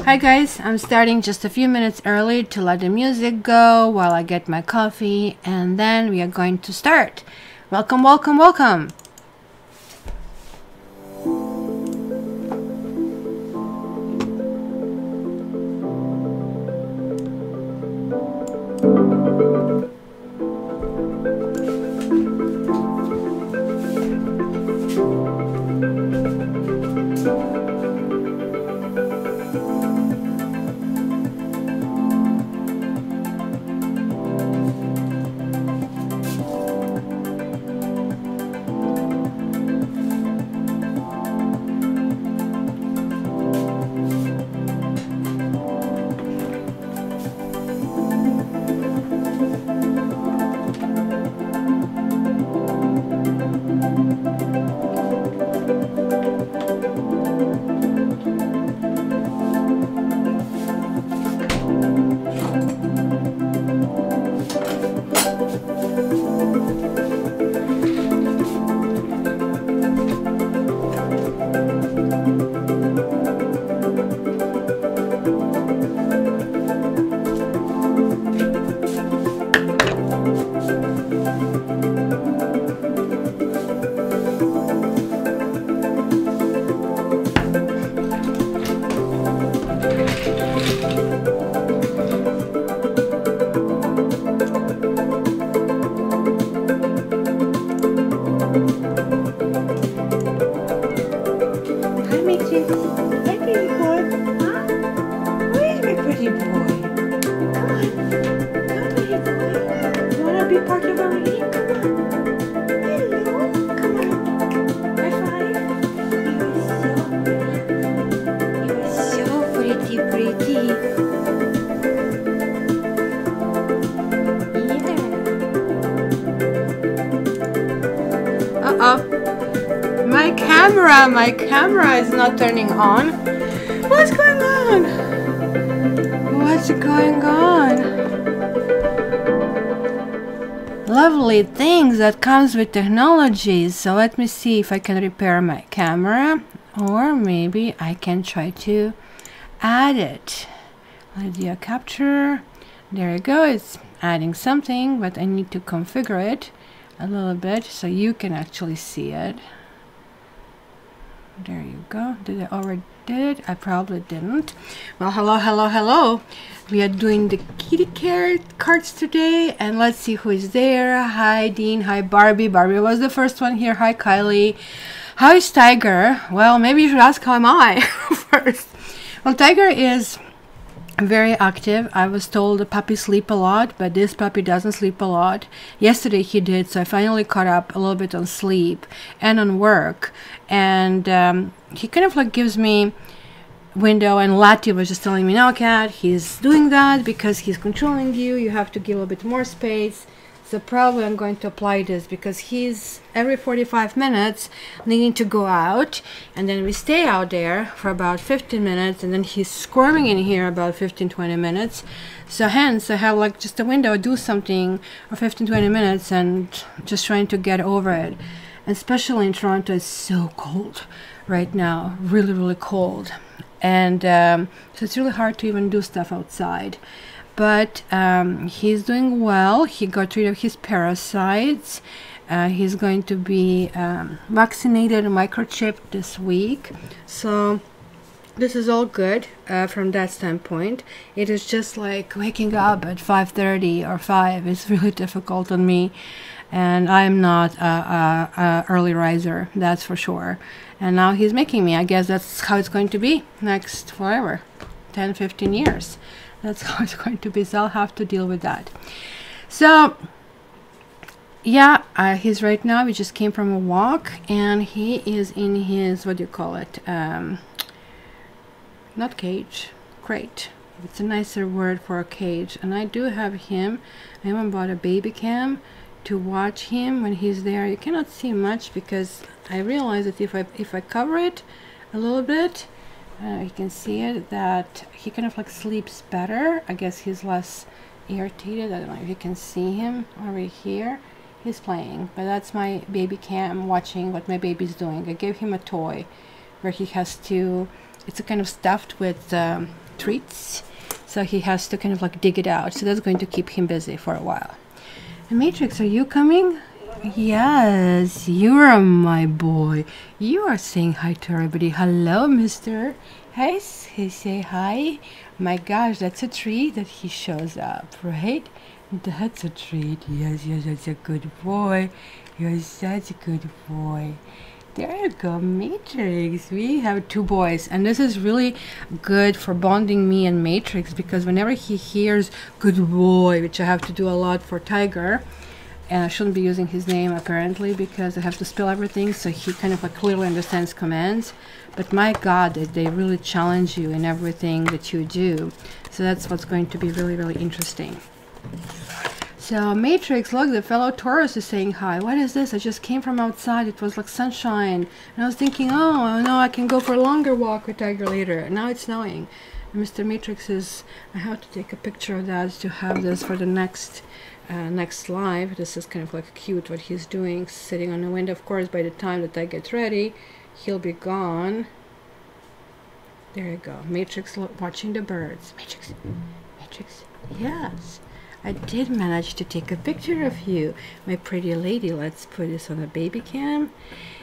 Hi guys, I'm starting just a few minutes early to let the music go while I get my coffee, and then we are going to start. Welcome, welcome, welcome. My camera is not turning on. What's going on? What's going on? Lovely things that comes with technology. So let me see if I can repair my camera, or maybe I can try to add it. Video capture. There you go. It's adding something, but I need to configure it a little bit so you can actually see it. There you go. Did I already did it? I probably didn't. Well, hello, hello, hello. We are doing the kitty cards today, and let's see who is there. Hi, Dean. Hi, Barbie. Barbie was the first one here. Hi, Kylie. How is Tiger? Well, maybe you should ask how am I first. Well, Tiger is very active. I was told the puppy sleep a lot, but this puppy doesn't sleep a lot. Yesterday he did, so I finally caught up a little bit on sleep and on work, and he kind of like gives me window, and Lati was just telling me, no cat, he's doing that because he's controlling you, you have to give a bit more space. So probably I'm going to apply this because he's every 45 minutes needing to go out, and then we stay out there for about 15 minutes, and then he's squirming in here about 15-20 minutes. So hence I have like just a window, do something for 15-20 minutes and just trying to get over it. And especially in Toronto, it's so cold right now, really, really cold. And so it's really hard to even do stuff outside. But he's doing well. He got rid of his parasites. He's going to be vaccinated and microchipped this week. So this is all good from that standpoint. It is just like waking up at 5:30 or 5 is really difficult on me. And I'm not a early riser, that's for sure. And now he's making me. I guess that's how it's going to be next forever, 10-15 years. That's how it's going to be, so I'll have to deal with that. So yeah, he's right now, we just came from a walk, and he is in his, what do you call it, not cage, crate. It's a nicer word for a cage. And I do have him, I even bought a baby cam to watch him when he's there. You cannot see much because I realize that if I cover it a little bit, you can see it, that he kind of like sleeps better. I guess he's less irritated. I don't know if you can see him over here. He's playing, but that's my baby cam watching what my baby's doing. I gave him a toy where he has to, it's a kind of stuffed with treats. So he has to kind of like dig it out. So that's going to keep him busy for a while. And Matrix, are you coming? Yes, you are my boy. You are saying hi to everybody. Hello, mister. Hey, say hi. My gosh, that's a treat that he shows up, right? That's a treat. Yes, that's a good boy. You're such a good boy. There you go, Matrix. We have 2 boys, and this is really good for bonding me and Matrix, because whenever he hears good boy, which I have to do a lot for Tiger, and I shouldn't be using his name apparently because I have to spell everything, so he kind of like clearly understands commands. But my God, they really challenge you in everything that you do. So that's what's going to be really, really interesting. So Matrix, look, the fellow Taurus is saying hi. What is this? I just came from outside. It was like sunshine. And I was thinking, oh, no, I can go for a longer walk with Tiger later. Now it's snowing. And Mr. Matrix is, I have to take a picture of that to have this for the next live. This is kind of like cute what he's doing, sitting on the window. Of course, by the time that I get ready, he'll be gone. There you go. Matrix watching the birds. Matrix. Yes. I did manage to take a picture of you, my pretty lady. Let's put this on a baby cam,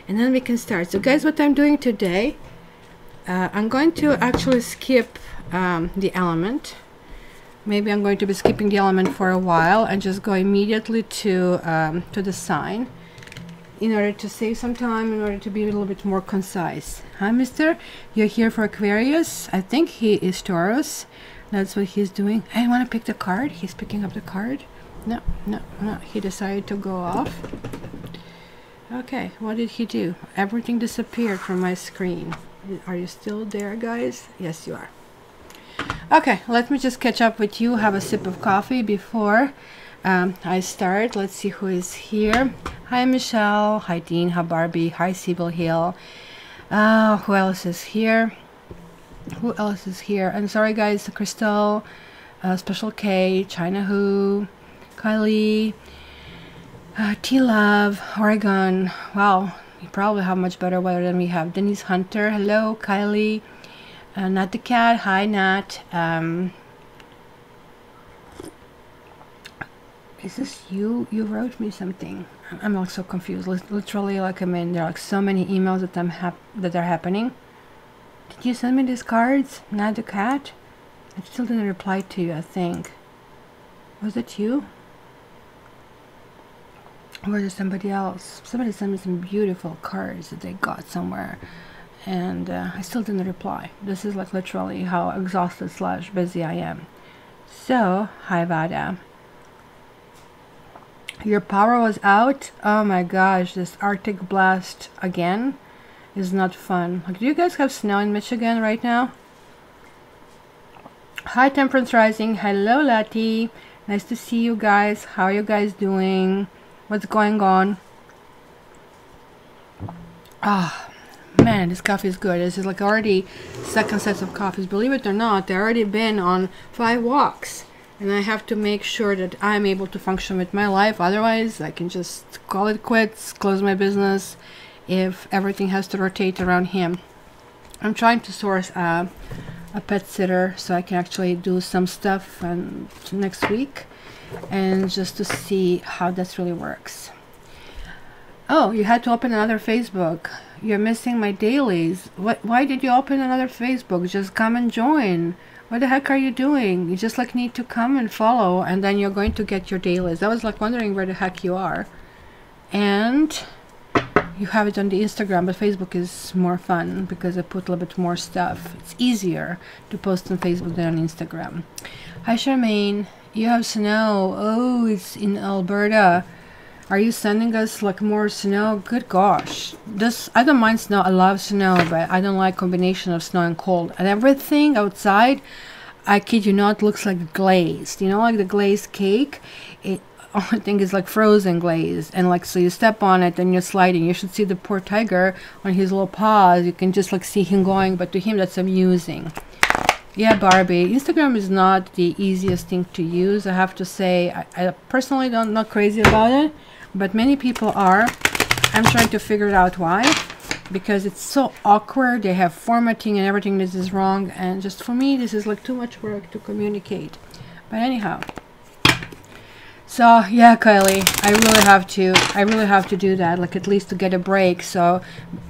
and then we can start. So guys, what I'm doing today, I'm going to actually skip the element. Maybe I'm going to be skipping the element for a while and just go immediately to the sign, in order to save some time, in order to be a little bit more concise. Hi, mister. You're here for Aquarius. I think he is Taurus. That's what he's doing. I want to pick the card. He's picking up the card. No. He decided to go off. Okay, what did he do? Everything disappeared from my screen. Are you still there, guys? Yes, you are. Okay, let me just catch up with you. Have a sip of coffee before I start. Let's see who is here. Hi, Michelle. Hi, Dean. Hi, Barbie. Hi, Sibyl Hill. Who else is here? Who else is here? I'm sorry, guys. Crystal, Special K, China Who, Kylie, T-Love, Oregon. Wow, you probably have much better weather than we have. Denise Hunter. Hello, Kylie. Nat the Cat. Hi, Nat. Is this you? You wrote me something. I'm also confused. Literally, like, I mean, there are like so many emails that are happening. Did you send me these cards? Not the Cat? I still didn't reply to you, I think. Was it you? Or was it somebody else? Somebody sent me some beautiful cards that they got somewhere. And I still didn't reply. This is like literally how exhausted / busy I am. So, hi Vada. Your power was out? Oh my gosh, this Arctic blast again is not fun. Like, do you guys have snow in Michigan right now? Hi Temperance Rising. Hello Lati. Nice to see you guys. How are you guys doing? What's going on? Ah, man, this coffee is good. This is like already second set of coffees. Believe it or not, they've already been on 5 walks. And I have to make sure that I'm able to function with my life. Otherwise, I can just call it quits, close my business, if everything has to rotate around him. I'm trying to source a pet sitter so I can actually do some stuff next week, and just to see how this really works. Oh, you had to open another Facebook. You're missing my dailies. Why did you open another Facebook? Just come and join. What the heck are you doing? You just like need to come and follow, and then you're going to get your dailies. I was like wondering where the heck you are. And you have it on the Instagram, but Facebook is more fun because I put a little bit more stuff. It's easier to post on Facebook than on Instagram. Hi Charmaine. You have snow. Oh, it's in Alberta. Are you sending us like more snow? Good gosh. I don't mind snow. I love snow, but I don't like combination of snow and cold. And everything outside, I kid you not, looks like glazed. You know, like the glazed cake? I think it's like frozen glaze, and like, so you step on it and you're sliding. You should see the poor tiger on his little paws. You can just like see him going, but to him that's amusing. Yeah, Barbie, Instagram is not the easiest thing to use, I have to say. I personally not crazy about it, but many people are. I'm trying to figure out why. because it's so awkward. They have formatting and everything. This is wrong, and just for me this is like too much work to communicate. But anyhow, so yeah, Kylie, I really have to do that, like at least to get a break, so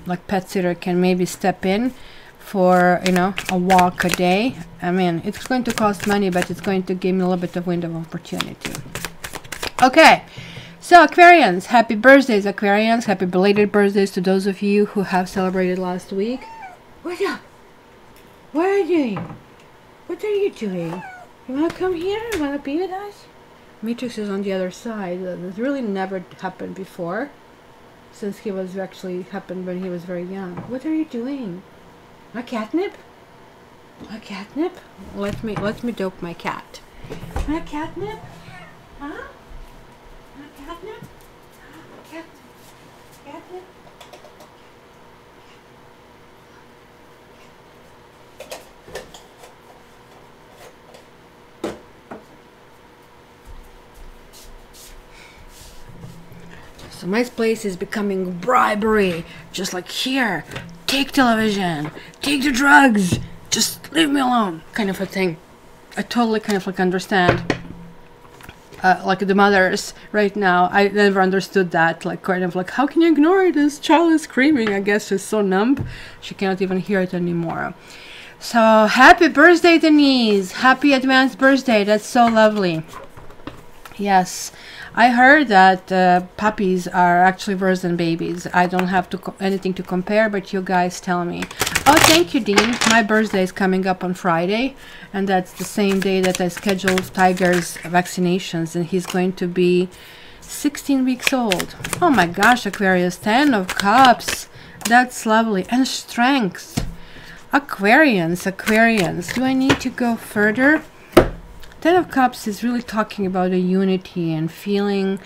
like pet sitter can maybe step in for, you know, a walk a day. I mean, it's going to cost money, but it's going to give me a little bit of window of opportunity. Okay, so Aquarians, happy birthdays, Aquarians. Happy belated birthdays to those of you who have celebrated last week. What's up? What are you doing? What are you doing? You want to come here? You want to be with us? Matrix is on the other side. This really never happened before, since he was actually happened when he was very young. What are you doing? A catnip? A catnip? Let me dope my cat. A catnip? Huh? A catnip? Catnip? So my place is becoming bribery, just like here. Take television, take the drugs, just leave me alone, kind of a thing. I totally kind of like understand, like the mothers right now. I never understood that, like kind of like, how can you ignore it? This child is screaming. I guess she's so numb, she cannot even hear it anymore. So happy birthday, Denise. Happy advanced birthday. That's so lovely. Yes. I heard that puppies are actually worse than babies. I don't have anything to compare, but you guys tell me. Oh, thank you, Dean. My birthday is coming up on Friday, and that's the same day that I scheduled Tiger's vaccinations, and he's going to be 16 weeks old. Oh my gosh, Aquarius, 10 of Cups. That's lovely. And Strength. Aquarians, do I need to go further? 10 of Cups is really talking about a unity and feeling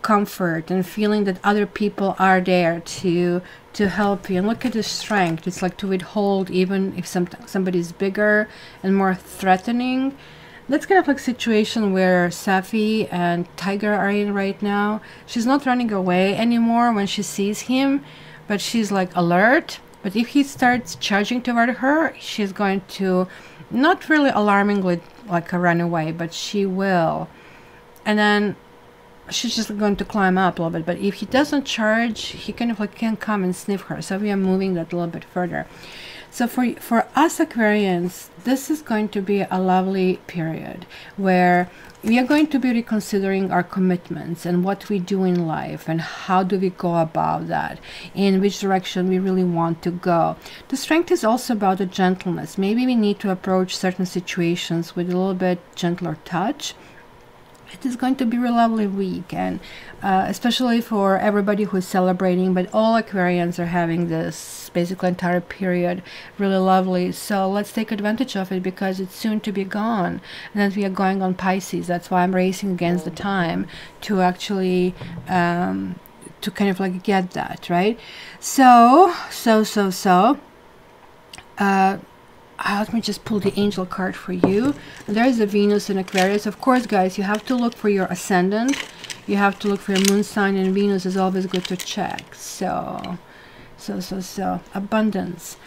comfort and feeling that other people are there to help you. And look at the Strength. It's like to withhold even if somebody's bigger and more threatening. That's kind of like a situation where Safi and Tiger are in right now. She's not running away anymore when she sees him, but she's like alert. But if he starts charging toward her, she's going to, not really alarmingly like a runaway, but she will. And then she's just going to climb up a little bit. But if he doesn't charge, he kind of like can come and sniff her. So we are moving that a little bit further. So for us Aquarians, this is going to be a lovely period where we are going to be reconsidering our commitments and what we do in life and how do we go about that, in which direction we really want to go. The Strength is also about the gentleness. Maybe we need to approach certain situations with a little bit gentler touch. It is going to be a lovely week, and especially for everybody who is celebrating, but all Aquarians are having this basically entire period really lovely. So let's take advantage of it because it's soon to be gone, and then we are going on Pisces. That's why I'm racing against the time to actually to kind of like get that right. Let me just pull the angel card for you. There's a Venus in Aquarius. Of course, guys, you have to look for your ascendant. You have to look for your moon sign, and Venus is always good to check. So abundance.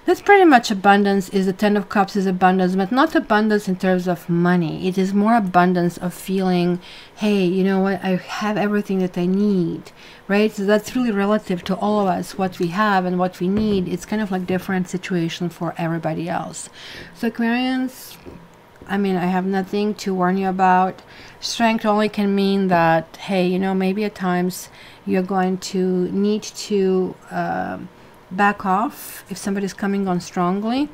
That's pretty much abundance. Is the 10 of Cups is abundance, but not abundance in terms of money. It is more abundance of feeling, hey, you know what, I have everything that I need, right? So that's really relative to all of us, what we have and what we need. It's kind of like different situation for everybody else. So Aquarians, I mean, I have nothing to warn you about. Strength only can mean that, hey, you know, maybe at times you're going to need to back off if somebody's coming on strongly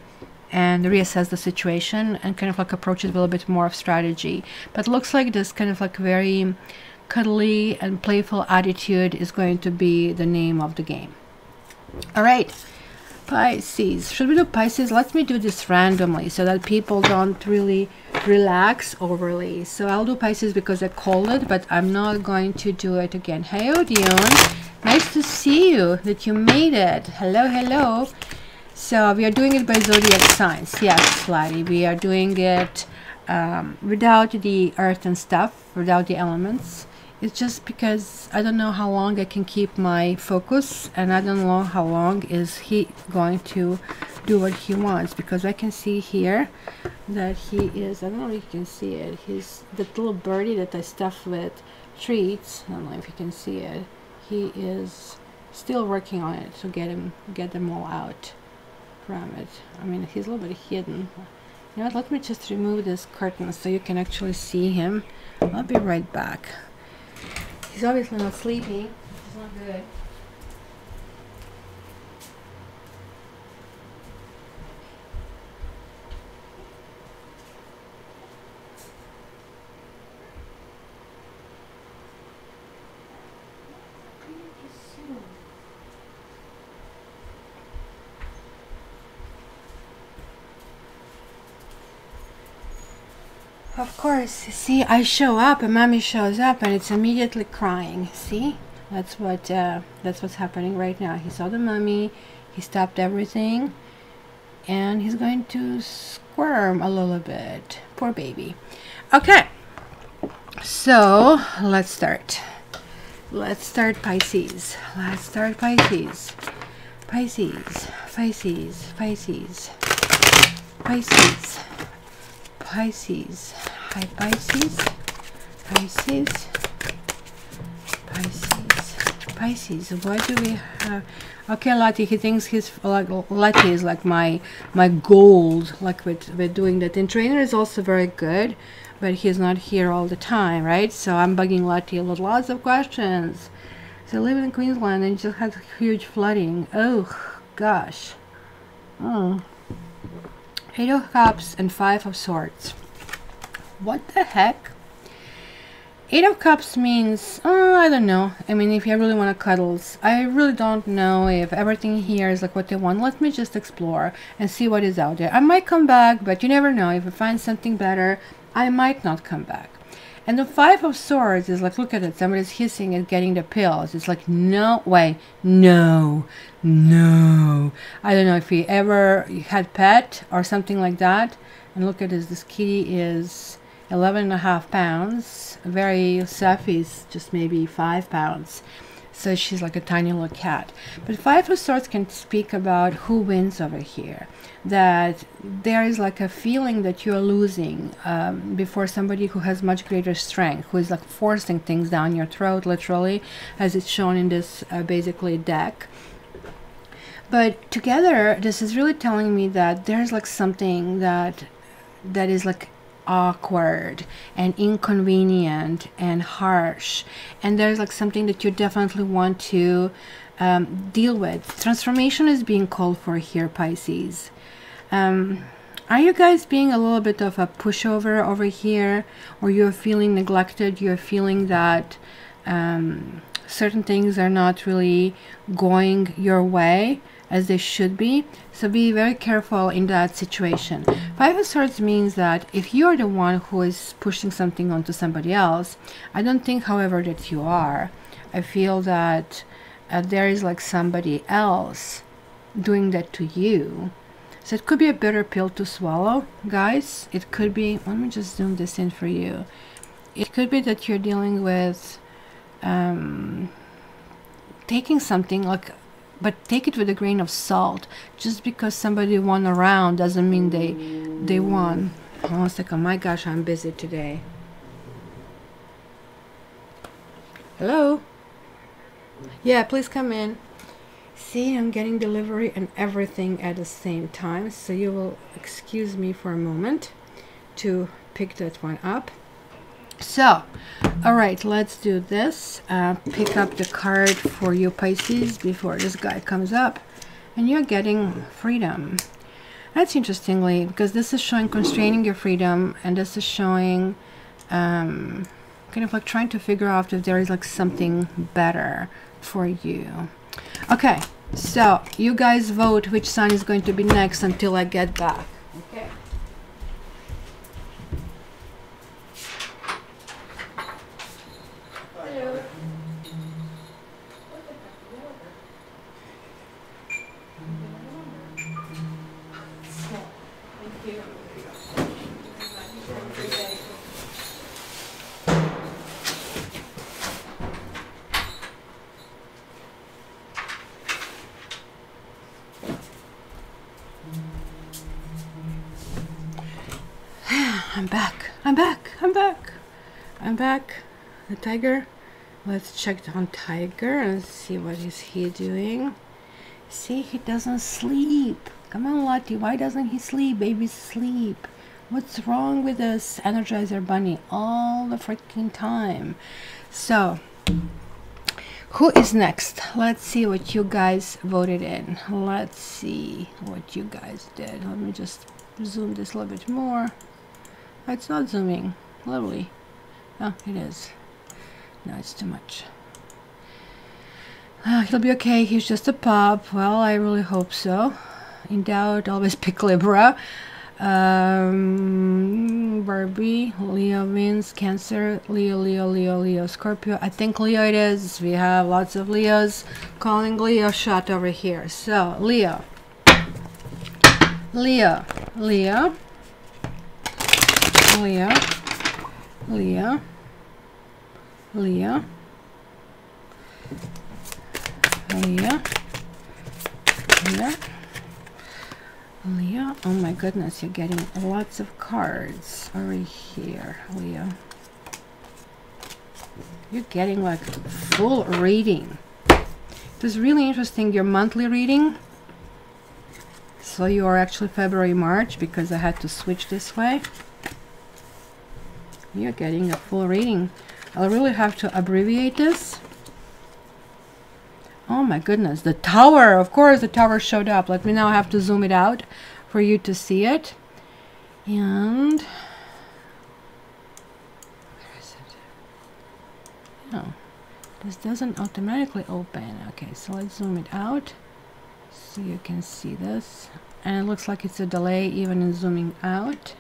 and reassess the situation and kind of like approach it with a little bit more of strategy. But looks like this kind of like very cuddly and playful attitude is going to be the name of the game. All right, Pisces. Should we do Pisces? Let me do this randomly so that people don't really relax overly. So I'll do Pisces because I called it, but I'm not going to do it again. Hey, Odeon. Nice to see you, that you made it. Hello, hello. So we are doing it by zodiac signs. Yes, Laddie, we are doing it without the earth and stuff, without the elements. It's just because I don't know how long I can keep my focus, and I don't know how long is he going to do what he wants, because I can see here that he is, I don't know if you can see it, he's that little birdie that I stuffed with treats. I don't know if you can see it. He is still working on it to get them all out from it. I mean, he's a little bit hidden. You know what, let me just remove this curtain so you can actually see him. I'll be right back. He's obviously not sleeping, which is not good. Of course, see, I show up and mommy shows up and it's immediately crying. See, that's what's happening right now. He saw the mommy, he stopped everything, and he's going to squirm a little bit. Poor baby. Okay, so let's start. Let's start Pisces. Let's start Pisces. Pisces, Pisces, Pisces, Pisces. Pisces. Hi, Pisces. Pisces. Pisces. Pisces. What do we have? Okay, Lottie, he thinks he's like, Lottie is like my gold, like with doing that. And trainer is also very good, but he's not here all the time, right? So I'm bugging Lottie with lots of questions. So I live in Queensland and just had huge flooding. Oh, gosh. Oh. 8 of Cups and 5 of Swords. What the heck? 8 of Cups means, I don't know. I mean, if you really want to cuddles, I really don't know if everything here is like what they want. Let me just explore and see what is out there. I might come back, but you never know. If I find something better, I might not come back. And the 5 of Swords is like, look at it. Somebody's hissing and getting the pills. It's like, no way. No. No. I don't know if he ever had pet or something like that. And look at this. This kitty is 11.5 pounds. Very Safi is just maybe 5 pounds. So she's like a tiny little cat. But 5 of Swords can speak about who wins over here. That there is like a feeling that you're losing before somebody who has much greater strength, who is like forcing things down your throat, literally, as it's shown in this basically deck. But together, this is really telling me that there's like something that is like awkward and inconvenient and harsh, and there's like something that you definitely want to deal with. Transformation is being called for here, Pisces. Are you guys being a little bit of a pushover over here, or you're feeling neglected? You're feeling that certain things are not really going your way as they should be. So be very careful in that situation. 5 of Swords means that if you're the one who is pushing something onto somebody else, I don't think, however, that you are. I feel that there is like somebody else doing that to you. So it could be a bitter pill to swallow, guys. It could be, let me just zoom this in for you. It could be that you're dealing with taking something like, but take it with a grain of salt. Just because somebody won a round doesn't mean they won. Hold on a second. My gosh, I'm busy today. Hello? Yeah, please come in. See, I'm getting delivery and everything at the same time, so you will excuse me for a moment to pick that one up. So, all right, let's do this. Pick up the card for you, Pisces, before this guy comes up. And you're getting freedom. That's interestingly, because this is showing constraining your freedom, and this is showing kind of like trying to figure out if there is like something better for you. Okay, so you guys vote which sign is going to be next until I get back. Okay. Hello. Thank you. I'm back. I'm back. I'm back. I'm back. The tiger. Let's check on Tiger and see what is he doing. See, he doesn't sleep. Come on, Lottie. Why doesn't he sleep? Baby, sleep. What's wrong with this Energizer Bunny all the freaking time? So, who is next? Let's see what you guys voted in. Let's see what you guys did. Let me just zoom this a little bit more. It's not zooming. Lovely. Oh, it is. No, it's too much. He'll be okay. He's just a pup. Well, I really hope so. In doubt, always pick Libra. Barbie, Leo wins. Cancer, Leo, Scorpio. I think Leo it is. We have lots of Leos. Calling Leo shot over here. So, Leo. Leo. Leo. Leo. Leo. Leo. Leo. Leo. Leo. Oh my goodness, you're getting lots of cards over here, Leo. You're getting like full reading. It was really interesting, your monthly reading. So you are actually February, March, because I had to switch this way. You're getting a full reading. I'll really have to abbreviate this. Oh my goodness, the tower. Of course the tower showed up. Let me now have to zoom it out for you to see it. And where is it? No, this doesn't automatically open. Okay, so let's zoom it out so you can see this. And it looks like it's a delay even in zooming out.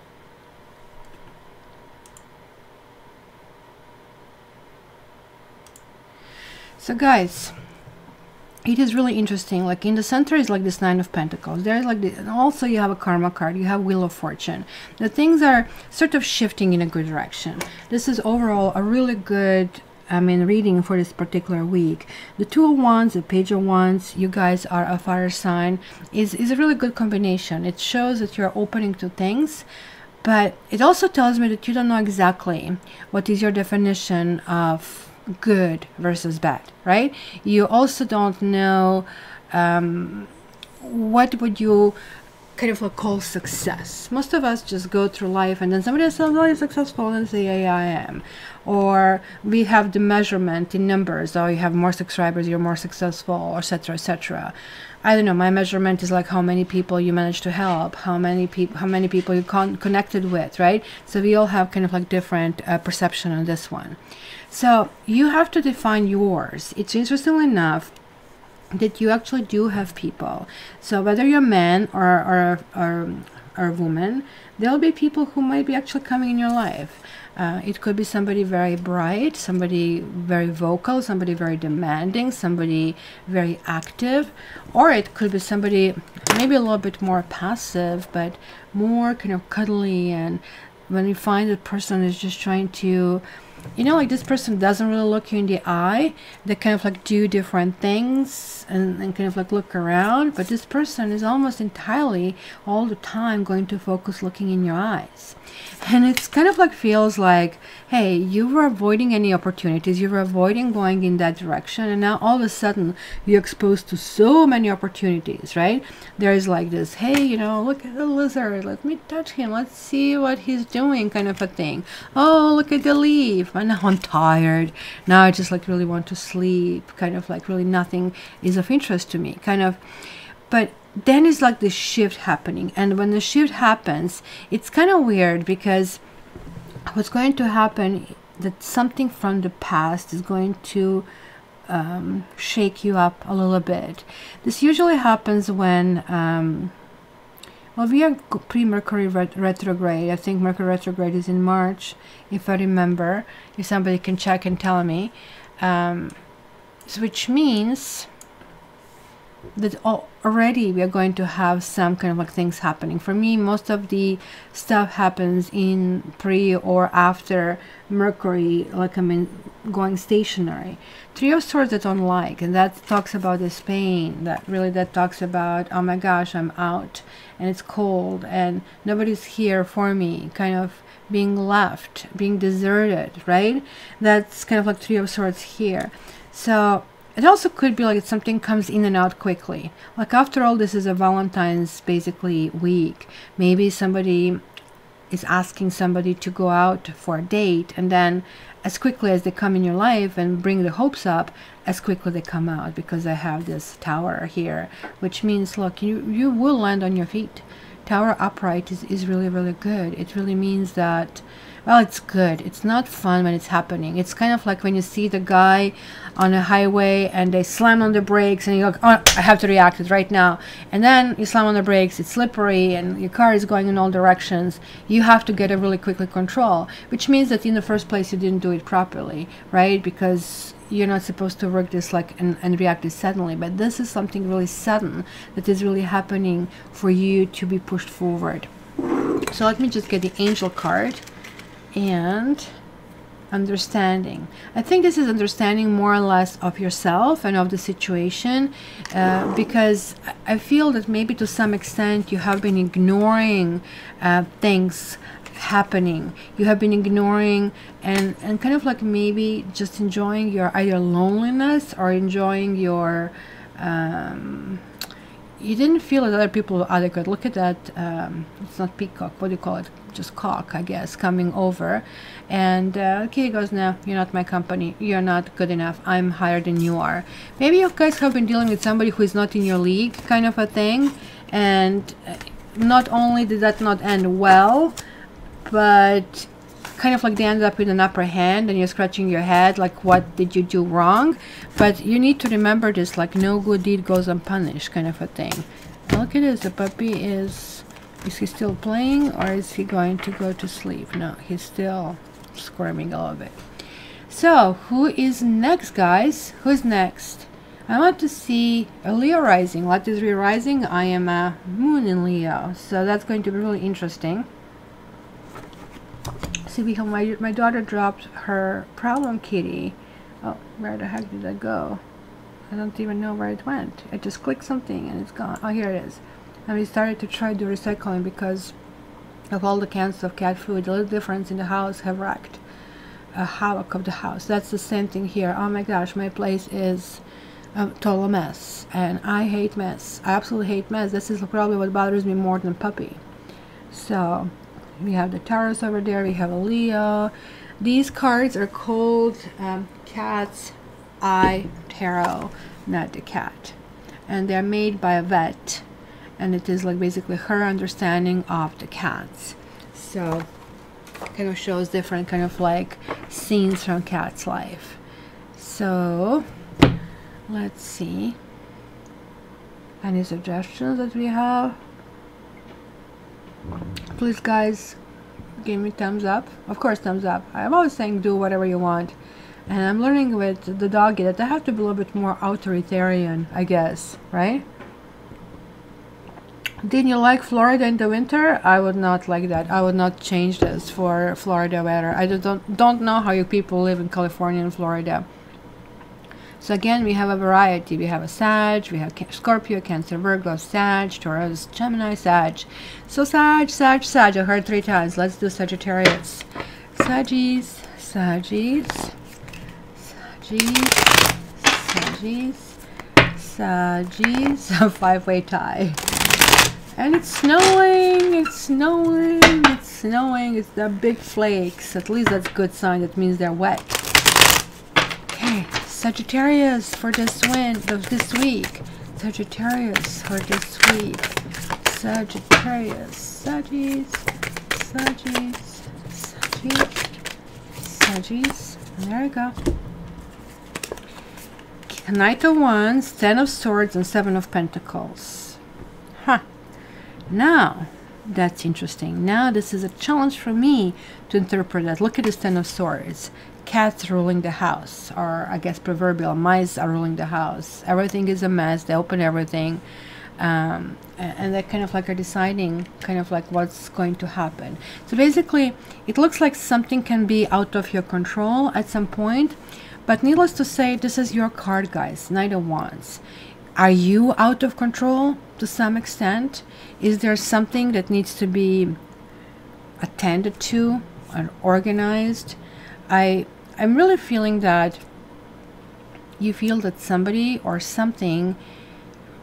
So guys, it is really interesting. Like in the center is like this Nine of Pentacles. There's like this, and also you have a Karma card. You have Wheel of Fortune. The things are sort of shifting in a good direction. This is overall a really good, reading for this particular week. The Two of Wands, the Page of Wands, you guys are a fire sign, is a really good combination. It shows that you're opening to things, but it also tells me that you don't know exactly what is your definition of good versus bad, right? You also don't know what would you kind of like call success. Most of us just go through life and then somebody says, oh, you're successful, and say, yeah, I am. Or we have the measurement in numbers. Oh, you have more subscribers, you're more successful, etc., etc. I don't know, my measurement is like how many people you managed to help, how many people you connected with, right? So we all have kind of like different perception on this one. So you have to define yours. It's interesting enough that you actually do have people. So whether you're a man or a woman, there'll be people who might be actually coming in your life. It could be somebody very bright, somebody very vocal, somebody very demanding, somebody very active, or it could be somebody maybe a little bit more passive, but more kind of cuddly. And when you find that person is just trying to, you know, like this person doesn't really look you in the eye, they kind of like do different things and kind of like look around, but this person is almost entirely all the time going to focus looking in your eyes. And it's kind of like feels like, hey, you were avoiding any opportunities, you were avoiding going in that direction, and now all of a sudden you're exposed to so many opportunities, right? There's like this, hey, you know, look at the lizard, let me touch him, let's see what he's doing, kind of a thing. Oh, look at the leaf, and now I'm tired, now I just like really want to sleep, kind of like really nothing is of interest to me, kind of. But then it's like this shift happening, and when the shift happens, it's kind of weird, because what's going to happen, that something from the past is going to shake you up a little bit. This usually happens when well, we are pre-Mercury retrograde. I think Mercury retrograde is in March, if I remember, if somebody can check and tell me, which means that already we are going to have some kind of like things happening. For me, most of the stuff happens in pre or after Mercury, like, I mean, going stationary. Three of Swords I don't like, and that talks about this pain, that talks about, oh my gosh, I'm out and it's cold and nobody's here for me, kind of being left, being deserted, right? That's kind of like Three of Swords here. So it also could be like something comes in and out quickly. Like, after all, this is a Valentine's basically week. Maybe somebody is asking somebody to go out for a date, and then as quickly as they come in your life and bring the hopes up, as quickly they come out, because I have this Tower here, which means, look, you will land on your feet. Tower upright is really, really good. It really means that, well, it's good. It's not fun when it's happening. It's kind of like when you see the guy on a highway and they slam on the brakes and you're like, oh, I have to react it right now. And then you slam on the brakes, it's slippery and your car is going in all directions. You have to get it really quickly control, which means that in the first place you didn't do it properly, right? Because you're not supposed to work this like and react this suddenly, but this is something really sudden that is really happening for you to be pushed forward. So let me just get the Angel card. And understanding. I think this is understanding more or less of yourself and of the situation, because I feel that maybe to some extent you have been ignoring things happening. You have been ignoring and kind of like maybe just enjoying your either loneliness or enjoying your you didn't feel that other people were adequate. Look at that. It's not peacock. What do you call it? Just cock, I guess, coming over. And Kitty goes, no, you're not my company. You're not good enough. I'm higher than you are. Maybe you guys have been dealing with somebody who is not in your league, kind of a thing. And not only did that not end well, but kind of like they ended up with an upper hand and you're scratching your head like, what did you do wrong? But you need to remember this, like, no good deed goes unpunished, kind of a thing. Now look at this. The puppy is he still playing, or is he going to go to sleep? No, he's still squirming a little bit. So who is next, guys? Who's next? I want to see a Leo rising. What is Leo rising? I am a moon in Leo, so that's going to be really interesting. See, we have my daughter dropped her problem kitty. Oh, where the heck did that go? I don't even know where it went. I just clicked something and it's gone. Oh, here it is. And we started to try to do recycling because of all the cans of cat food. The little difference in the house have wrecked a havoc of the house. That's the same thing here. Oh my gosh, my place is a total mess, and I hate mess. I absolutely hate mess. This is probably what bothers me more than puppy. So we have the Taurus over there. We have a Leo. These cards are called Cat's Eye Tarot, not the cat, and they're made by a vet, and it is like basically her understanding of the cats. So kind of shows different kind of like scenes from cat's life. So let's see, any suggestions that we have. Please, guys, give me thumbs up. Of course, thumbs up. I'm always saying do whatever you want, and I'm learning with the doggy that I have to be a little bit more authoritarian, I guess, right? Didn't you like Florida in the winter? I would not like that. I would not change this for Florida weather. I just don't know how you people live in California and Florida. So again, we have a variety. We have a Sag, we have Scorpio, Cancer, Virgo, Sag, Taurus, Gemini, Sag. So Sag, Sag, Sag. I heard 3 times. Let's do Sagittarius. Saggies, Saggies, Saggies, Saggies, Saggies. A 5-way tie. And it's snowing, it's snowing, it's snowing. It's the big flakes. At least that's a good sign. That means they're wet. Okay, Sagittarius for this week. Sagittarius for this week. Sagittarius. Saggies, Saggies, Saggies, Saggies. There we go. Knight of Wands, 10 of Swords, and 7 of Pentacles. Huh. Now, That's interesting. Now this is a challenge for me to interpret that. Look at this Ten of Swords. Cats ruling the house, or I guess proverbial mice are ruling the house. Everything is a mess. They open everything. And they kind of like are deciding kind of like what's going to happen. So basically it looks like something can be out of your control at some point, but needless to say, this is your card, guys. Knight of Wands. Are you out of control to some extent? Is there something that needs to be attended to and organized? I'm really feeling that you feel that somebody or something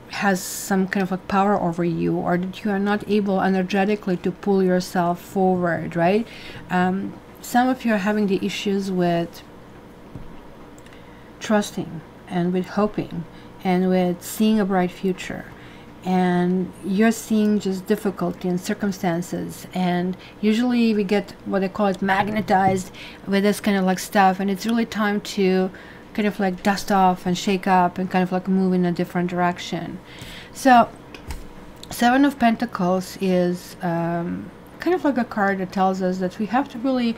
has some kind of like power over you, or that you are not able energetically to pull yourself forward, right? Some of you are having the issues with trusting and with hoping and with seeing a bright future, and you're seeing just difficulty and circumstances, and usually we get what I call it magnetized with this kind of like stuff, and it's really time to kind of like dust off and shake up and kind of like move in a different direction. So Seven of Pentacles is kind of like a card that tells us that we have to really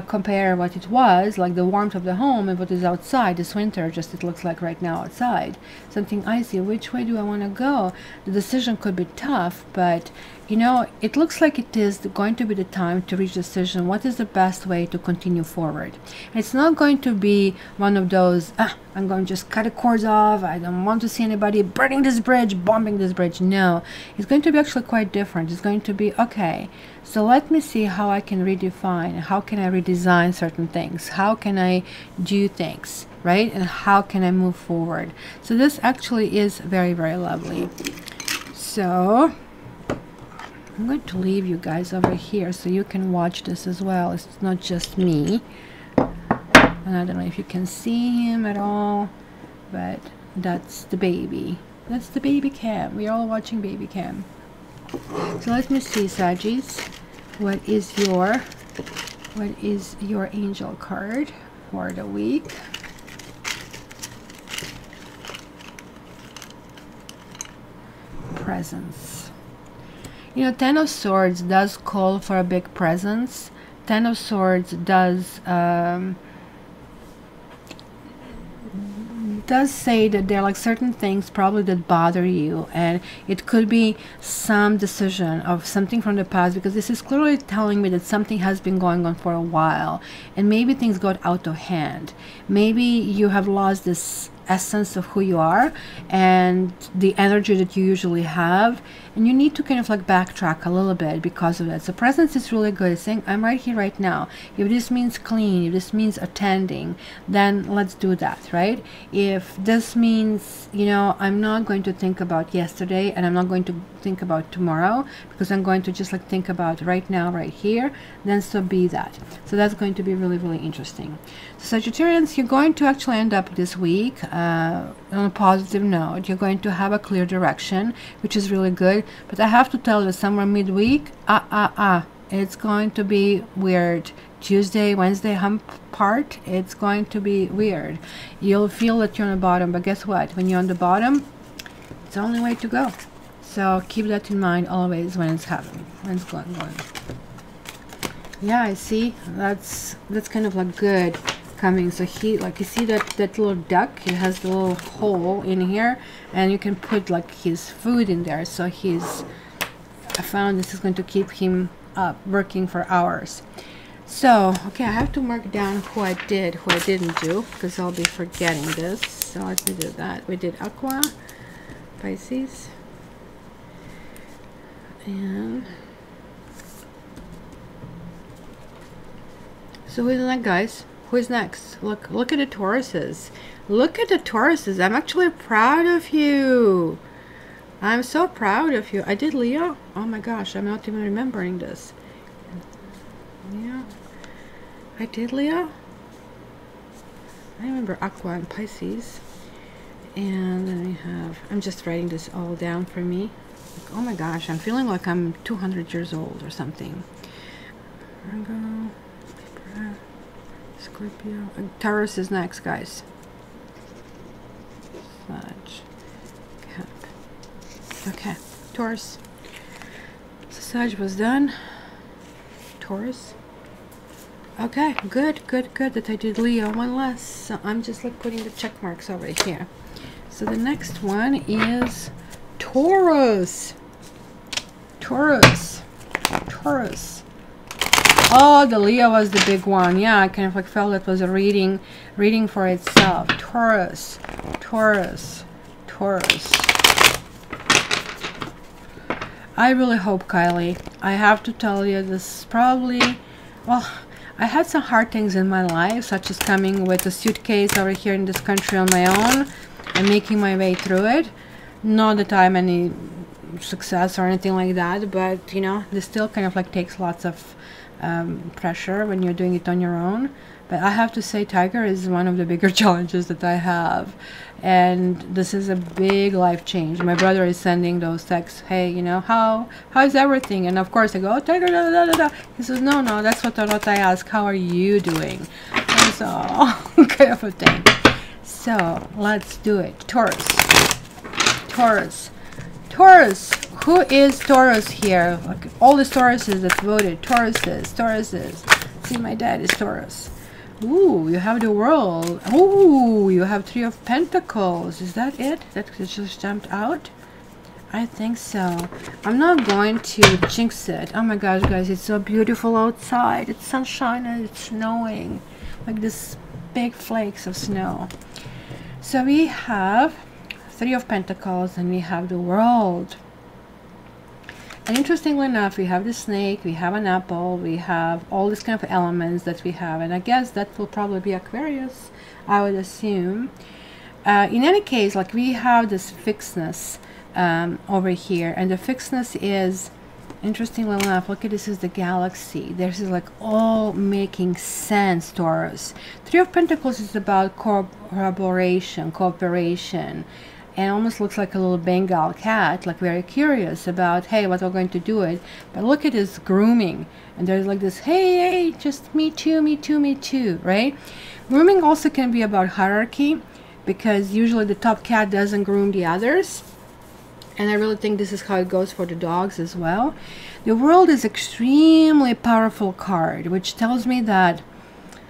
compare what it was, like the warmth of the home, and what is outside this winter, just it looks like right now outside. Something icy. Which way do I want to go? The decision could be tough, but you know, it looks like it is going to be the time to reach a decision. What is the best way to continue forward? And it's not going to be one of those, I'm going to just cut the cords off, I don't want to see anybody burning this bridge, bombing this bridge. No, it's going to be actually quite different. It's going to be, okay, so let me see how I can redefine, how can I redesign certain things, how can I do things, right? And how can I move forward? So this actually is very, very lovely. So I'm going to leave you guys over here so you can watch this as well. It's not just me. And I don't know if you can see him at all, but that's the baby. That's the baby cam. We're all watching baby cam. So let me see, Saggies. What is your angel card for the week? Presence. You know, Ten of Swords does call for a big presence. Ten of Swords does say that there are like certain things probably that bother you, and it could be some decision of something from the past, because this is clearly telling me that something has been going on for a while, and maybe things got out of hand. Maybe you have lost this essence of who you are and the energy that you usually have, and you need to kind of like backtrack a little bit because of that. So presence is really good. It's saying, I'm right here right now. If this means clean, if this means attending, then let's do that, right? If this means, you know, I'm not going to think about yesterday, and I'm not going to think about tomorrow, because I'm going to just like think about right now, right here, then so be that. So that's going to be really, really interesting. So Sagittarians, you're going to actually end up this week on a positive note. You're going to have a clear direction, which is really good. But I have to tell you, somewhere midweek, it's going to be weird. Tuesday, Wednesday hump part, it's going to be weird. You'll feel that you're on the bottom, but guess what? When you're on the bottom, it's the only way to go. So keep that in mind always when it's happening, when it's going. Yeah, I see. That's kind of like good coming. So he, like, you see that little duck, it has the little hole in here, and you can put like his food in there. So I found this is going to keep him up working for hours. So okay, I have to mark down who I didn't do, because I'll be forgetting this. So let me do that. We did Aqua, Pisces, and so who's next, guys? Who's next? Look at the Tauruses. Look at the Tauruses. I'm actually proud of you. I'm so proud of you. I did Leo. Oh my gosh, I'm not even remembering this. Yeah, I did Leo. I remember Aqua and Pisces. And then we have, I'm just writing this all down for me. Like, oh my gosh, I'm feeling like I'm 200 years old or something. Virgo, Libra, Scorpio. Taurus is next, guys. Sag, Cap. Okay, Taurus. So massage was done. Taurus. Okay, good that I did Leo, one less. So I'm just like putting the check marks over here. So the next one is Taurus. Taurus. Oh, the Leo was the big one. Yeah, I kind of like felt it was a reading for itself. Taurus. I really hope, Kylie, I have to tell you, this is probably, well, I had some hard things in my life, such as coming with a suitcase over here in this country on my own and making my way through it. Not that I'm any success or anything like that, but you know, this still kind of like takes lots of pressure when you're doing it on your own. But I have to say, Tiger is one of the bigger challenges that I have, and this is a big life change. My brother is sending those texts, hey, you know, how's everything? And of course I go, oh, Tiger, da, da, da, da. He says, no, that's what I ask, how are you doing? And so kind of a thing. So let's do it. Taurus. Who is Taurus here? Like all the Tauruses that voted. Tauruses. See, my dad is Taurus. Ooh, you have the World. Ooh, you have Three of Pentacles. Is that it? That just jumped out? I think so. I'm not going to jinx it. Oh my gosh, guys, it's so beautiful outside. It's sunshine and it's snowing. Like this big flakes of snow. So we have Three of Pentacles and we have the World. And interestingly enough, we have the snake, we have an apple, we have all these kind of elements that we have. And I guess that will probably be Aquarius, I would assume. In any case, like we have this fixedness over here. And the fixedness is, interestingly enough, look at this is the galaxy. This is like all making sense, Taurus. Three of Pentacles is about cooperation. And almost looks like a little Bengal cat, like very curious about, hey, what we're going to do it. But look at this grooming. And there's like this, hey, just me too, right? Grooming also can be about hierarchy, because usually the top cat doesn't groom the others. And I really think this is how it goes for the dogs as well. The World is extremely powerful card, which tells me that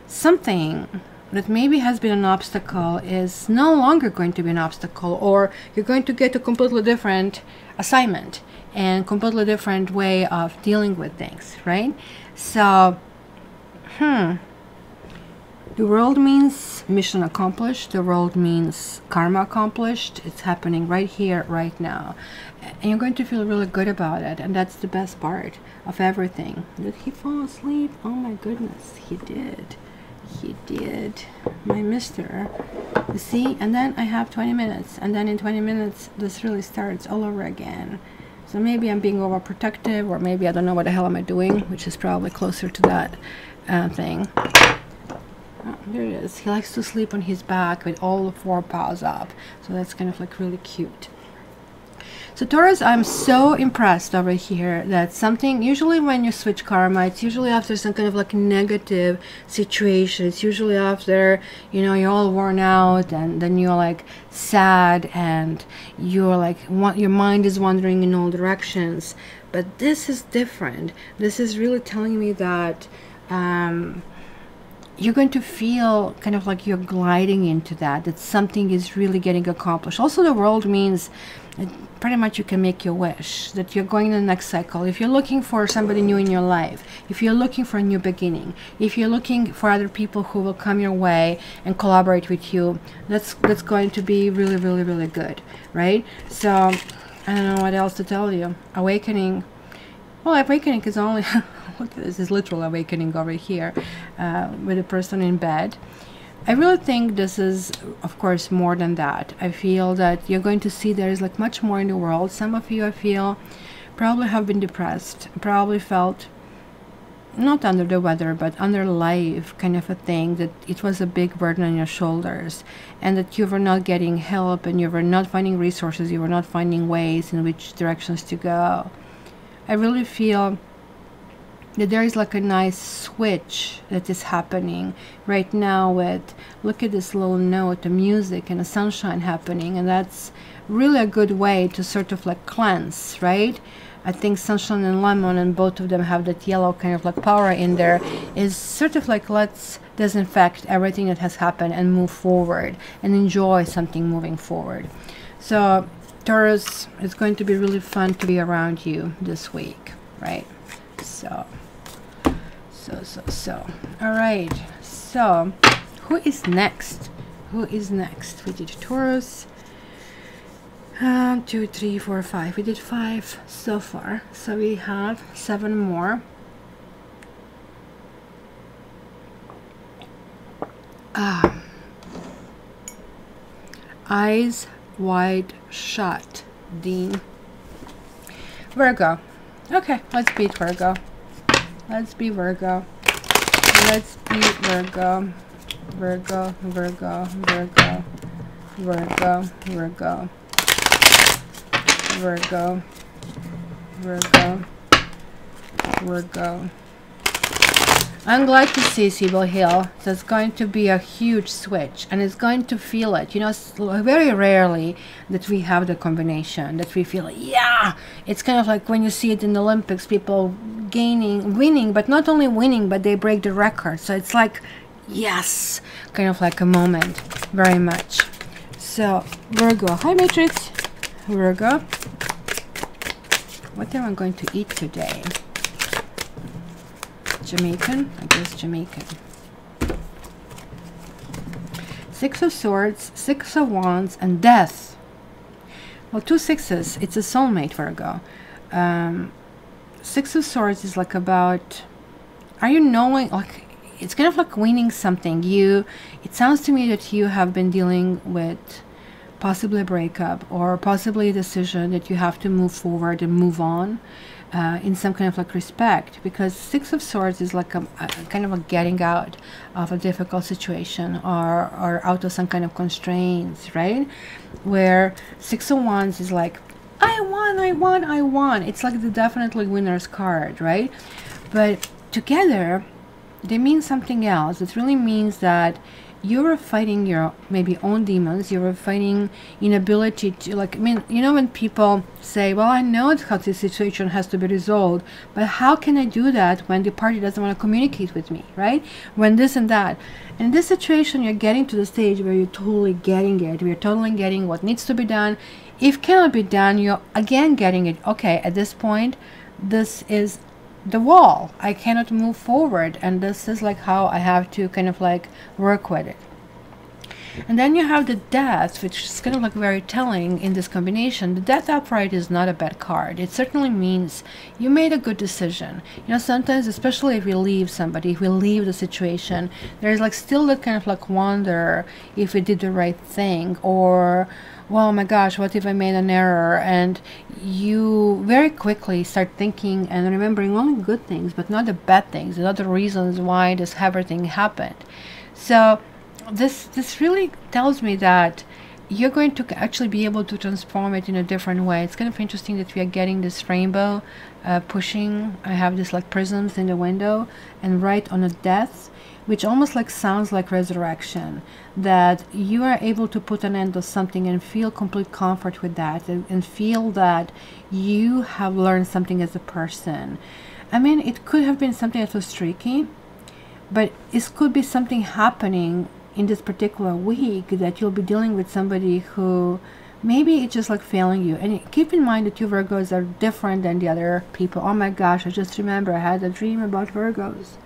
something that maybe has been an obstacle is no longer going to be an obstacle, or you're going to get a completely different assignment and completely different way of dealing with things, right? So, the World means mission accomplished. The World means karma accomplished. It's happening right here, right now. And you're going to feel really good about it. And that's the best part of everything. Did he fall asleep? Oh my goodness, he did. He did, my mister. You see, and then I have 20 minutes, and then in 20 minutes this really starts all over again. So maybe I'm being overprotective, or maybe I don't know what the hell am I doing, which is probably closer to that thing. Oh, there it is. He likes to sleep on his back with all the four paws up, so that's kind of like really cute. So Taurus, I'm so impressed over here that something, usually when you switch karma, it's usually after some kind of like negative situation. It's usually after, you know, you're all worn out and then you're like sad and you're like, your mind is wandering in all directions. But this is different. This is really telling me that you're going to feel kind of like you're gliding into that something is really getting accomplished. Also, the World means pretty much you can make your wish, that you're going to the next cycle. If you're looking for somebody new in your life, if you're looking for a new beginning, if you're looking for other people who will come your way and collaborate with you, that's going to be really, really, really good, right? So I don't know what else to tell you. Awakening. Well, awakening is only look at this is literal awakening over here with a person in bed. I really think this is, of course, more than that. I feel that you're going to see there is like much more in the world. Some of you, I feel, probably have been depressed, probably felt not under the weather, but under life kind of a thing, that it was a big burden on your shoulders, and that you were not getting help, and you were not finding resources, you were not finding ways in which directions to go. I really feel that there is like a nice switch that is happening right now with, look at this little note, the music and the sunshine happening, and that's really a good way to sort of like cleanse, right? I think sunshine and lemon, and both of them have that yellow kind of like power in there, is sort of like, let's disinfect everything that has happened and move forward and enjoy something moving forward. So Taurus, it's going to be really fun to be around you this week, right? So all right, so who is next? Who is next? We did Taurus. 2, 3, 4, 5. We did 5 so far, so we have 7 more. Eyes wide shut, Dean. Virgo. Okay, let's beat Virgo. Let's be Virgo. Let's be Virgo. Virgo, Virgo, Virgo, Virgo, Virgo, Virgo, Virgo, Virgo. I'm glad to see Sibyl Hill. So it's going to be a huge switch, and it's going to feel it. You know, it's very rarely that we have the combination, that we feel, yeah, it's kind of like when you see it in the Olympics, people winning, but not only winning, but they break the record. So it's like, yes, kind of like a moment, very much. So Virgo, hi Matrix. Virgo, what am I going to eat today? Jamaican, I guess Jamaican. 6 of Swords, 6 of Wands, and Death. Well, 2 sixes, it's a soulmate, Virgo. 6 of Swords is like about, are you knowing, like, it's kind of like winning something. It sounds to me that you have been dealing with possibly a breakup, or possibly a decision that you have to move forward and move on. In some kind of like respect, because 6 of Swords is like a kind of a getting out of a difficult situation, or out of some kind of constraints, right? Where 6 of Wands is like, I won. It's like the definitely winner's card, right? But together they mean something else. It really means that you're fighting your maybe own demons. You're fighting inability to, like, I mean, you know, when people say, well, I know how this situation has to be resolved, but how can I do that when the party doesn't want to communicate with me, right? When this and that. In this situation, you're getting to the stage where you're totally getting it. We're totally getting what needs to be done. If cannot be done, you're again getting it. Okay, at this point, this is the wall. I cannot move forward, and this is like how I have to kind of like work with it. And then you have the Death, which is kind of like very telling in this combination. The Death upright is not a bad card. It certainly means you made a good decision. You know, sometimes, especially if we leave somebody, if we leave the situation, there's like still that kind of like wonder if we did the right thing, or, well, my gosh, what if I made an error? And you very quickly start thinking and remembering only good things, but not the bad things, the other reasons why this everything happened. So this really tells me that you're going to actually be able to transform it in a different way. It's kind of interesting that we are getting this rainbow pushing. I have this like prisms in the window, and right on a Death, which almost like sounds like resurrection, that you are able to put an end to something and feel complete comfort with that, and feel that you have learned something as a person. I mean, it could have been something that was tricky, but it could be something happening in this particular week that you'll be dealing with somebody who maybe it's just like failing you. And keep in mind that you Virgos are different than the other people. Oh my gosh, I just remember I had a dream about Virgos.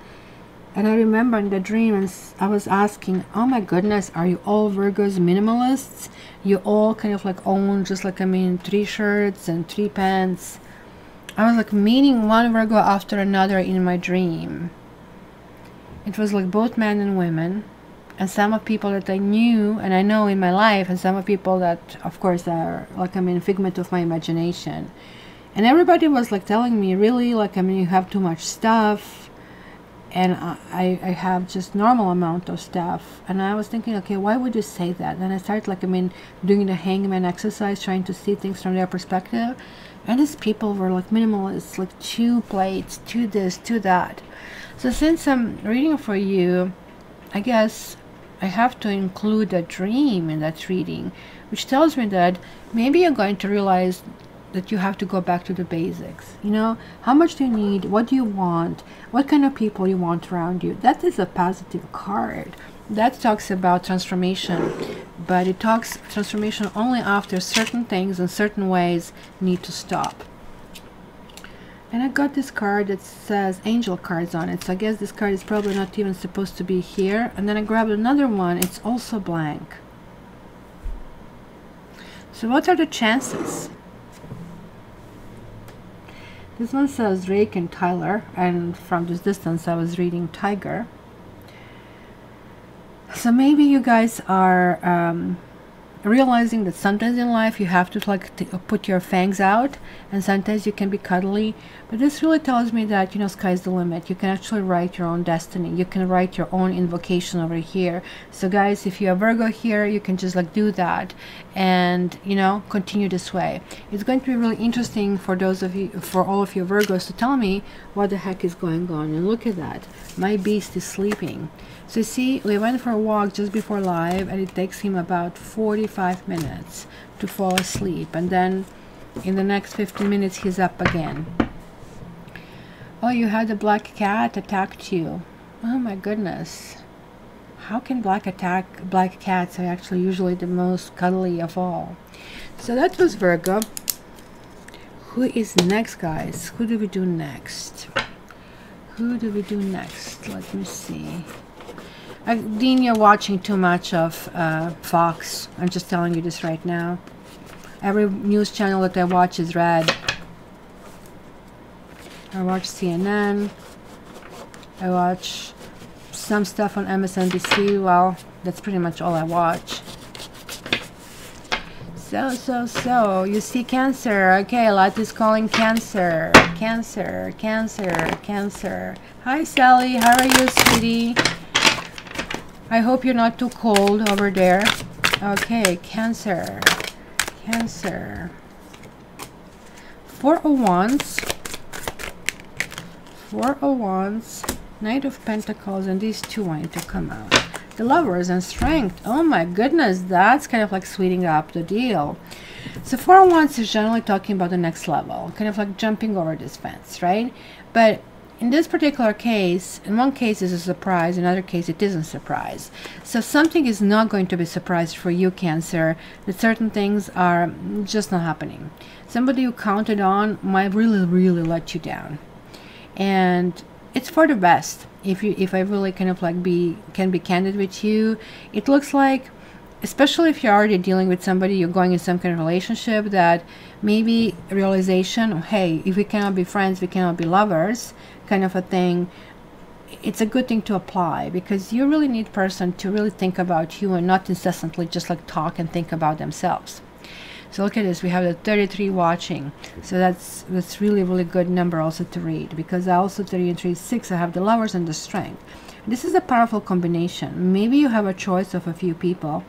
And I remember in the dream, and I was asking, oh my goodness, are you all Virgos minimalists? You all kind of like own just like, I mean, 3 shirts and 3 pants. I was like meeting one Virgo after another in my dream. It was like both men and women, and some of people that I knew and I know in my life, and some of people that of course are like, I mean, figment of my imagination. And everybody was like telling me, really, like, I mean, you have too much stuff, and I have just normal amount of stuff. And I was thinking, okay, why would you say that? And I started like, I mean, doing the hangman exercise, trying to see things from their perspective. And these people were like minimalists, like 2 plates, 2 this, 2 that. So since I'm reading for you, I guess I have to include a dream in that reading, which tells me that maybe you're going to realize that you have to go back to the basics. You know, how much do you need? What do you want? What kind of people you want around you? That is a positive card. That talks about transformation, but it talks transformation only after certain things and certain ways need to stop. And I got this card that says angel cards on it, so I guess this card is probably not even supposed to be here. And then I grabbed another one, it's also blank. So what are the chances? This one says Rake and Tyler, and from this distance I was reading Tiger. So maybe you guys are realizing that sometimes in life you have to like put your fangs out, and sometimes you can be cuddly, but this really tells me that, you know, sky's the limit. You can actually write your own destiny. You can write your own invocation over here. So guys, if you have Virgo here, you can just like do that and, you know, continue this way. It's going to be really interesting for those of you, for all of you Virgos, to tell me what the heck is going on. And look at that, my beast is sleeping. So you see, we went for a walk just before live, and it takes him about 45 minutes to fall asleep, and then in the next 15 minutes he's up again. Oh, you had a black cat attacked you. Oh my goodness. How can black cats are actually usually the most cuddly of all? So that was Virgo. Who is next, guys? Who do we do next? Who do we do next? Let me see. Dean, you're watching too much of Fox. I'm just telling you this right now. Every news channel that I watch is red. I watch CNN. I watch some stuff on MSNBC. Well, that's pretty much all I watch. So, you see Cancer. Okay, a lot is calling Cancer. Cancer, Cancer, Cancer. Hi, Sally. How are you, sweetie? I hope you're not too cold over there. Okay, Cancer. Cancer. Four of Wands. Four of Wands. Knight of Pentacles. And these two want to come out. The Lovers and Strength. Oh my goodness. That's kind of like sweetening up the deal. So Four of Wands is generally talking about the next level. Kind of like jumping over this fence, right? But in this particular case, in one case it's a surprise, in another case it isn't a surprise. So something is not going to be a surprise for you, Cancer, that certain things are just not happening. Somebody you counted on might really let you down. And it's for the best. If I really kind of like can be candid with you, it looks like, especially if you're already dealing with somebody, you're going in some kind of relationship, that maybe a realization, hey, if we cannot be friends, we cannot be lovers, kind of a thing. It's a good thing to apply, because you really need a person to really think about you and not incessantly just like talk and think about themselves. So look at this, we have the 33 watching. So that's really good number also to read, because I also 3 and 3 is 6. I have the Lovers and the Strength. This is a powerful combination. Maybe you have a choice of a few people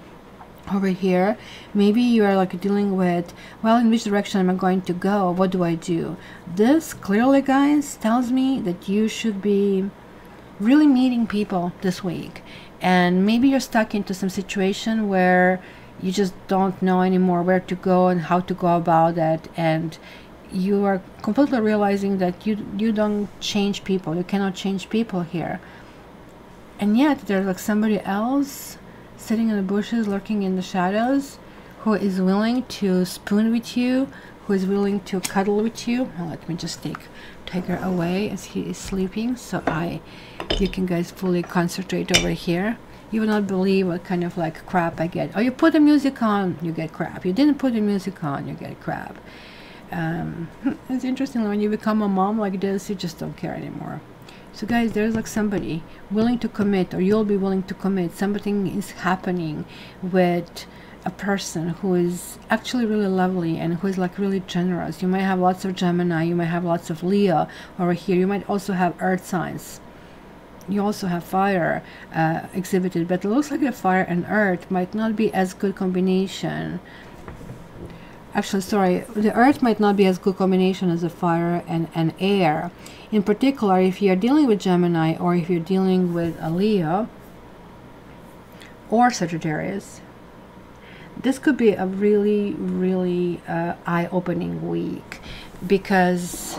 over here. Maybe you are like dealing with, well, in which direction am I going to go? What do I do? This clearly, guys, tells me that you should be really meeting people this week. And maybe you're stuck into some situation where you just don't know anymore where to go and how to go about it, and you are completely realizing that you don't change people. You cannot change people here. And yet there's like somebody else sitting in the bushes, lurking in the shadows, who is willing to spoon with you, who is willing to cuddle with you. Well, let me just take Tiger away as he is sleeping, so you can guys fully concentrate over here. You will not believe what kind of like crap I get. Oh, you put the music on, you get crap. You didn't put the music on, you get crap. It's interesting, when you become a mom like this, you just don't care anymore. So guys, there's like somebody willing to commit, or you'll be willing to commit. Something is happening with a person who is actually really lovely and who is like really generous. You might have lots of Gemini, you might have lots of Leo over here. You might also have earth signs. You also have fire exhibited, but it looks like the fire and earth might not be as good combination. Actually, sorry, the earth might not be as good combination as the fire and air. In particular, if you're dealing with Gemini, or if you're dealing with a Leo or Sagittarius, this could be a really, really eye-opening week, because,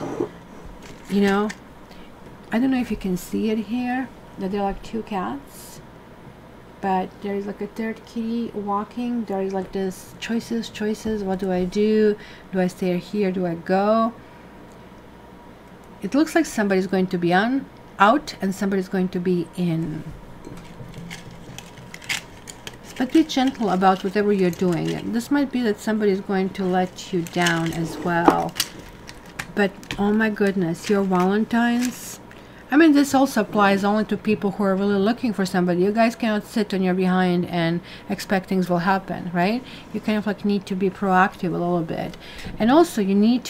you know, I don't know if you can see it here, that there are like two cats, but there is like a third kitty walking. There is like this choices. What do I do? Do I stay here? Do I go? It looks like somebody's going to be out and somebody's going to be in. But be gentle about whatever you're doing. This might be that somebody's going to let you down as well. But oh my goodness, your Valentine's. I mean, this also applies only to people who are really looking for somebody. You guys cannot sit on your behind and expect things will happen, right? You kind of like need to be proactive a little bit. And also you need to